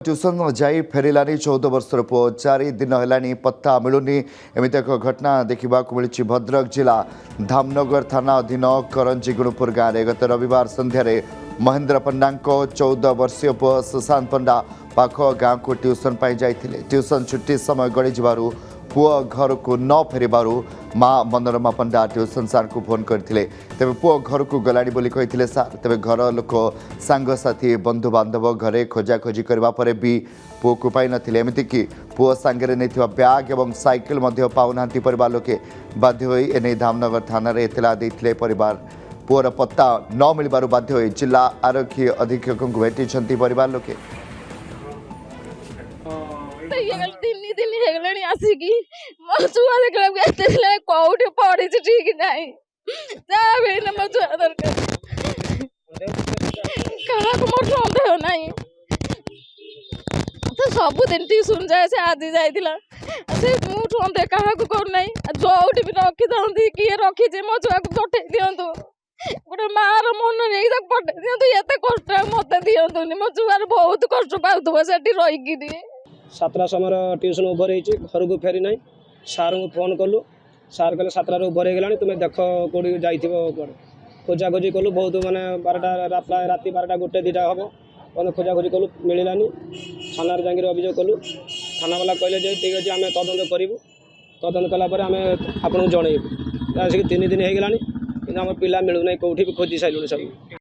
Tuition जाई फेरलानी 14 वर्षर पुओ 4 दिन है पत्ता मिलूनी एमती एक घटना देखा मिली भद्रक जिला धामनगर थाना अधीन करंजी गुणुपुर गाँव में गत रविवार संध्यारे महेंद्र पंडा 14 वर्षीय पुओ सुशांत पंडा पाख गाँव को ट्यूशन जाइथिले। ट्यूशन छुट्टी समय गड़ी जबारु पुओ घर को न फेरबारु माँ मनोरमा पंडा ट्यूशन सार को फोन करते तेज पुओ घर को गलानी बोली कही सार तेज घर लोक सांगसाथी बंधु बांधव घरे खोजाखोजी करने भी पुओ को पाई नथिले। एमतीक पुओ सांगे नहीं ब्याग और साइकेल पाऊना परिवार लोके बाध्य होई एने धामनगर थाना एतला देइथिले। परिवार पुओर पत्ता न मिलबारु बाध्य होई जिला आरक्षी अधीक्षक को भेटी परिवार लोके। दिन हेगलानी आसिकी मो छुआ देखला कोउठी पड़ी ठीक नाही जा बेन मो छुआ दरकार कहा को मोर संदेह नाही तो सब दिन ट्यूशन जाए से आज जाइतिला से मु संदेह कहा को कर नाही जोठी भी रखी दंती किए रखी जे मो छुआ को पठे दियंतु गोटे मार मन नहीं पठे दियंतु एते कष्ट मते दियंतु मो छुआ बहुत कष्ट पाउथबो सेठी रहिकी दी 7टा समय ट्यूशन ओभर हो घर को फेरी ना सार को फोन कलु सार कहले 7टार ओभर हो गला तुम्हें देख कौटी जाइए खोजाखोजी कलु बहुत मानने 12टा राति 12टा 1 2टा हम खोजाखोजी कलु मिलानी थाना जाकि अभियोग कलु थाना वाला कहले ठीक अच्छे आम तदंत करूँ तदंत कलापर आम आपको जनइबू आसिक 3 दिन हो गलानी कि आम पिला मिलूना कौटी भी खोजी सारूँ सब।